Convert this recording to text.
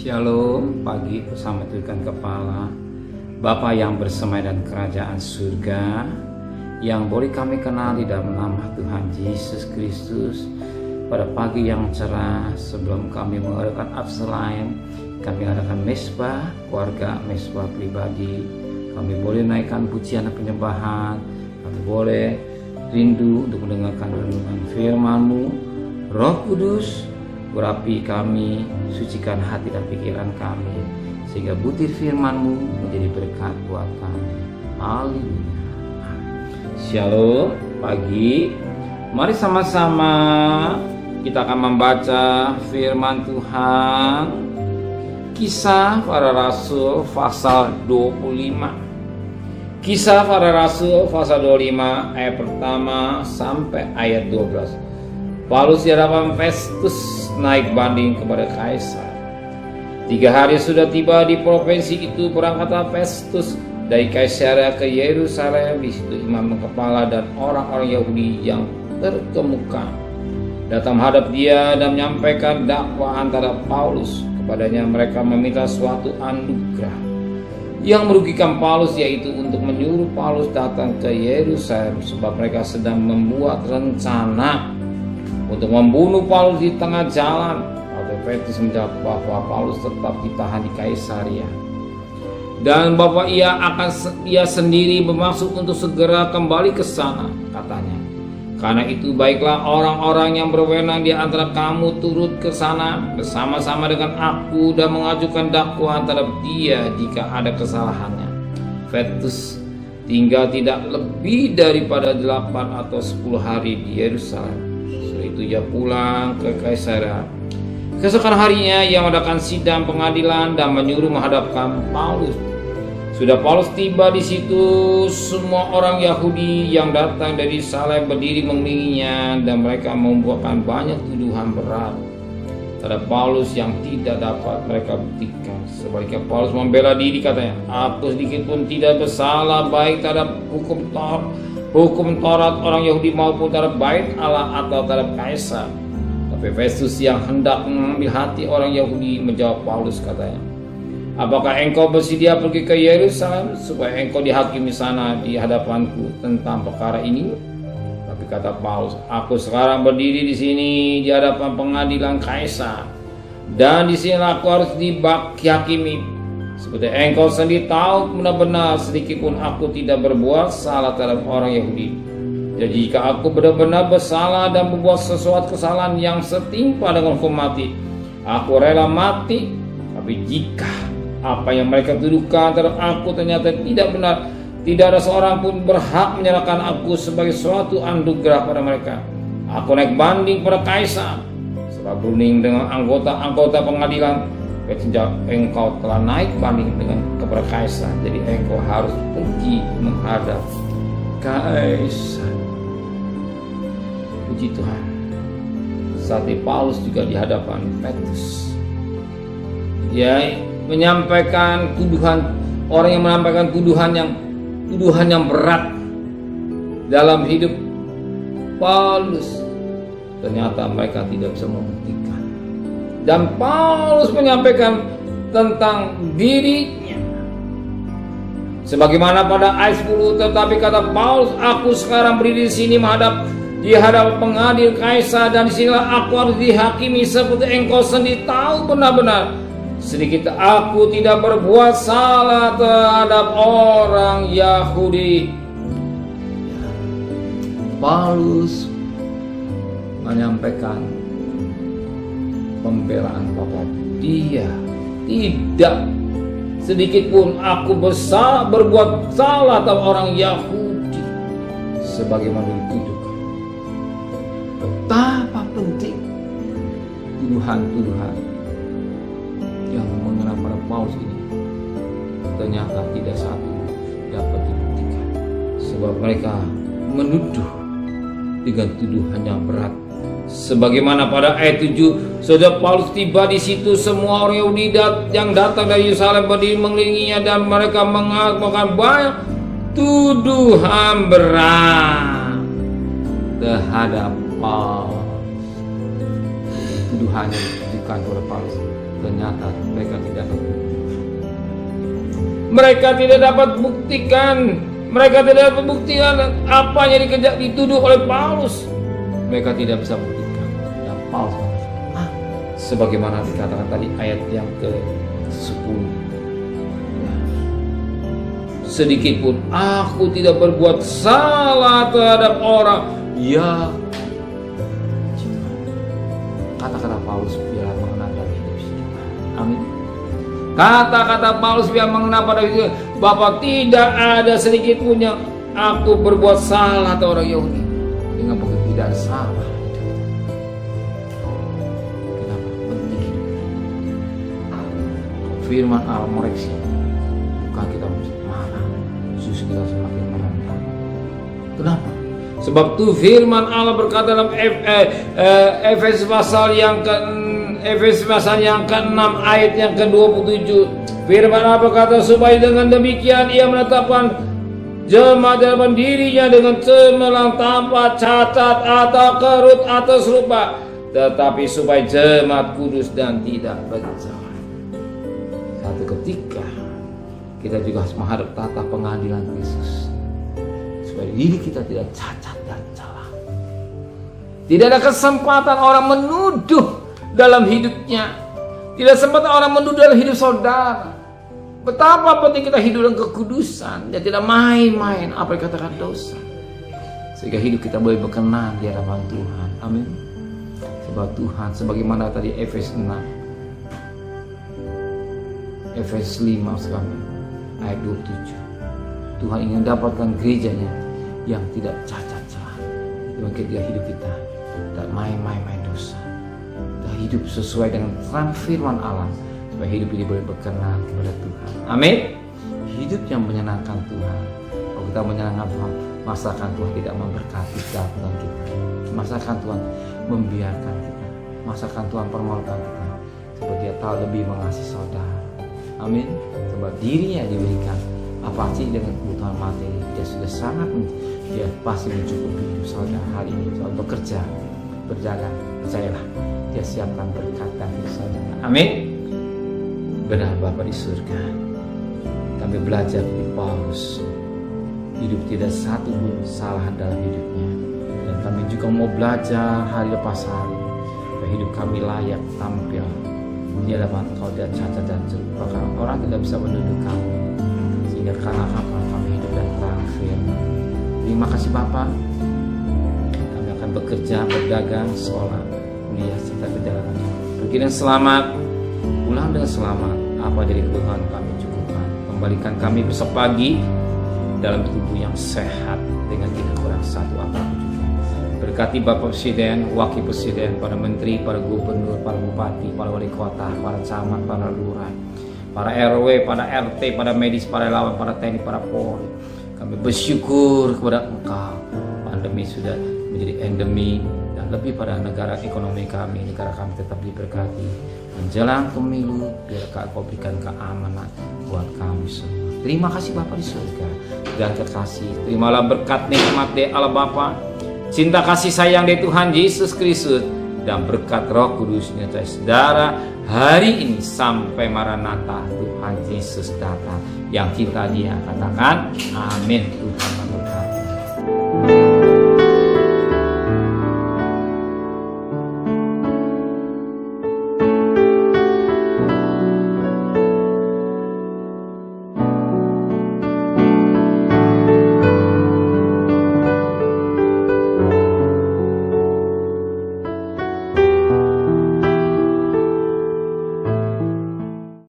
Shalom, pagi bersama Tuhan Kepala, Bapa yang bersemai dan kerajaan surga, yang boleh kami kenal di dalam nama Tuhan Yesus Kristus. Pada pagi yang cerah, sebelum kami mengadakan Absalaim, kami adakan mesbah keluarga, mesbah pribadi. Kami boleh naikkan pujian dan penyembahan, kami boleh rindu untuk mendengarkan renungan firman-Mu. Roh Kudus, urapi kami, sucikan hati dan pikiran kami, sehingga butir firman-Mu menjadi berkat buat kami. Haleluya. Shalom, pagi. Mari sama-sama kita akan membaca firman Tuhan. Kisah Para Rasul pasal 25. Kisah Para Rasul pasal 25 ayat pertama sampai ayat 12. Paulus di hadapan Festus naik banding kepada Kaisar. 3 hari sudah tiba di provinsi itu, berangkatlah Festus dari Kaisarea ke Yerusalem. Di situ imam kepala dan orang-orang Yahudi yang terkemuka datang menghadap dia dan menyampaikan dakwaan terhadap Paulus. Kepadanya mereka meminta suatu anugerah yang merugikan Paulus, yaitu untuk menyuruh Paulus datang ke Yerusalem, sebab mereka sedang membuat rencana untuk membunuh Paulus di tengah jalan. Festus menjawab bahwa Paulus tetap ditahan di Kaisarea, dan bahwa ia sendiri bermaksud untuk segera kembali ke sana, katanya. Karena itu baiklah orang-orang yang berwenang di antara kamu turut ke sana bersama-sama dengan aku dan mengajukan dakwaan terhadap dia jika ada kesalahannya. Festus tinggal tidak lebih daripada 8 atau 10 hari di Yerusalem. Setelah itu ia pulang ke Kaisarea. Keesokan harinya ia mengadakan sidang pengadilan dan menyuruh menghadapkan Paulus. Sudah Paulus tiba di situ, semua orang Yahudi yang datang dari Yerusalem berdiri mengelilinginya, dan mereka membuatkan banyak tuduhan berat terhadap Paulus yang tidak dapat mereka buktikan. Sebaliknya Paulus membela diri, katanya, aku sedikit pun tidak bersalah, baik terhadap hukum Taurat orang Yahudi maupun terhadap bait Allah atau terhadap Kaisar. Tapi Festus yang hendak mengambil hati orang Yahudi menjawab Paulus, katanya, apakah engkau bersedia pergi ke Yerusalem supaya engkau dihakimi sana di hadapanku tentang perkara ini? Tapi kata Paulus, aku sekarang berdiri di sini di hadapan pengadilan Kaisar, dan di sini aku harus dihakimi. Seperti engkau sendiri tahu benar-benar sedikit pun aku tidak berbuat salah terhadap orang Yahudi. Jadi jika aku benar-benar bersalah dan membuat sesuatu kesalahan yang setimpa dengan hukum mati, aku rela mati. Tapi jika apa yang mereka tuduhkan terhadap aku ternyata tidak benar, tidak ada seorang pun berhak menyerahkan aku sebagai suatu anugerah pada mereka. Aku naik banding pada Kaisar. Setelah berunding dengan anggota pengadilan, engkau telah naik banding dengan kepada Kaisar, jadi engkau harus pergi menghadap Kaisar. Puji Tuhan. Saat Paulus juga di hadapan Festus, dia menyampaikan tuduhan, orang yang menyampaikan tuduhan yang berat dalam hidup Paulus. Ternyata mereka tidak bisa membuktikan. Dan Paulus menyampaikan tentang dirinya. Sebagaimana pada ayat 10, tetapi kata Paulus, aku sekarang berdiri di sini di hadapan pengadil Kaisar, dan disinilah aku harus dihakimi seperti engkau sendiri tahu benar-benar sedikit aku tidak berbuat salah terhadap orang Yahudi. Paulus menyampaikan pembelaan bahwa dia tidak sedikit pun aku berbuat salah terhadap orang Yahudi sebagaimana dituduhkan. Betapa penting tuduhan-tuduhan yang mengenai pada Paulus ini ternyata tidak satu dapat dibuktikan, sebab mereka menuduh dengan tuduhan yang berat. Sebagaimana pada ayat 7, sudah Paulus tiba di situ, semua orang Yahudi yang datang dari Yerusalem berdiri mengelilinginya, dan mereka mengakukan banyak tuduhan berat terhadap Paulus. Tuduhan yang ditujukan kepada Paulus ternyata mereka tidak dapat. Mereka tidak dapat buktikan, mereka tidak dapat buktikan apa yang dituduh oleh Paulus. Mereka tidak bisa buktikan. Dan Paulus sebagaimana dikatakan tadi ayat yang ke-10. Sedikit pun aku tidak berbuat salah terhadap orang. Ya, kata-kata Paulus biar mengena dalam hidup kita. Amin. Kata-kata Paulus biar mengena pada hidup Bapak, tidak ada sedikit pun yang aku berbuat salah atau orang Yahudi. Dengan begitu tidak salah. Kenapa? Penting hidup. Firman Allah mereksi. Bukan kita marah, justru kita semakin menentang. Kenapa? Sebab itu firman Allah berkata dalam Efesus pasal yang ke-6 ayat yang ke-27. Firman Allah berkata, supaya dengan demikian ia menetapkan jemaat dalam dirinya dengan cemerlang tanpa cacat atau kerut atau serupa, tetapi supaya jemaat kudus dan tidak bercela. Satu ketika kita juga harus menghadap tata pengadilan Kristus, supaya diri kita tidak cacat dan celah. Tidak ada kesempatan orang menuduh dalam hidupnya. Tidak sempat orang menuduh dalam hidup saudara. Betapa penting kita hidup dalam kekudusan dan tidak main-main apa yang dikatakan dosa, sehingga hidup kita boleh berkenan di hadapan Tuhan. Amin. Sebab Tuhan, sebagaimana tadi Efesus 6, Efesus 5 sekarang ayat 27, Tuhan ingin dapatkan gerejanya yang tidak cacat celah. Mungkin dia hidup kita tidak main-main dosa, kita hidup sesuai dengan terang firman Allah, supaya hidup ini boleh berkenan kepada Tuhan. Amin. Hidup yang menyenangkan Tuhan. Kalau kita menyenangkan Tuhan, masakan Tuhan tidak memberkati dalam kita. Masakan Tuhan membiarkan kita. Masakan Tuhan permohonan kita, sebab dia tahu lebih mengasihi saudara. Amin. Sebab dirinya diberikan apa sih dengan kebutuhan materi, dia sudah sangat, dia pasti mencukupi hidup saudara hari ini. Soal bekerja, berjaga, percayalah, dia siapkan berkat dan hidup saudara. Amin. Benar Bapa di surga, kami belajar di Paulus, hidup tidak satu pun salah dalam hidupnya, dan kami juga mau belajar hari lepas hari, supaya hidup kami layak tampil di hadapan Engkau dan cacat dan celah. Bahkan orang tidak bisa menuduh kami, sehingga karena apa kami hidup dan terang firman. Terima kasih Bapa. Kami akan bekerja, berdagang, sholat, kuliah, serta perjalanan. Pergi dengan selamat, pulang dengan selamat. Apa jadi kebutuhan kami cukupkan. Kembalikan kami besok pagi dalam tubuh yang sehat, dengan tidak kurang satu apapun juga. Berkati Bapak Presiden, Wakil Presiden, para Menteri, para Gubernur, para Bupati, para Wali Kota, para Camat, para Lurah, para RW, para RT, para medis, para relawan, para TNI, para Polri. Kami bersyukur kepada Engkau. Pandemi sudah menjadi endemi, dan lebih pada negara ekonomi kami, negara kami tetap diberkati. Menjelang pemilu, biar Kau berikan keamanan buat kami semua. Terima kasih Bapa di surga dan kekasih. Terimalah berkat nikmat dari Allah Bapa, cinta kasih sayang dari Tuhan Yesus Kristus, dan berkat Roh Kudus menyertai saudara hari ini sampai Maranatha Tuhan Yesus datang. Yang kita dia katakan amin. Tuhan